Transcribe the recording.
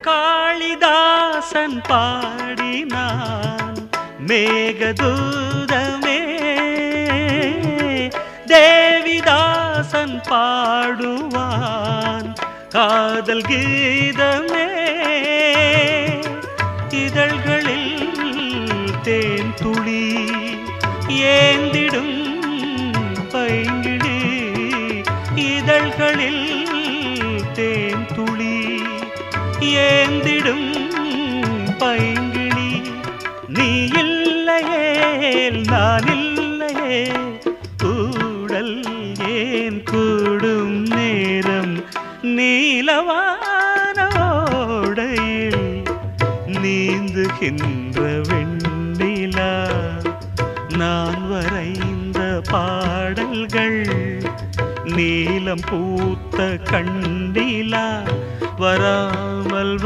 காளிதாசன் பாடினான் மேகதூதமே, தேவிதாசன் பாடுவான் காதல் கீதமே. இதழ்களில் தேன் துளி ஏந்திடும் பைங்கிழி, இதழ்களில் தேன் துளி ஏந்திடும் பைங்கிழி. நீ இல்லையேல் நான் இல்லையே, கூடல் ஏன் கூடும் நேரம் நீலவான ஓடையில் நீந்துகின்ற வெண்ணிலா. நான் வரைந்த பாடல்கள் நீலம் பூத்த கண்ணிலா வராமல்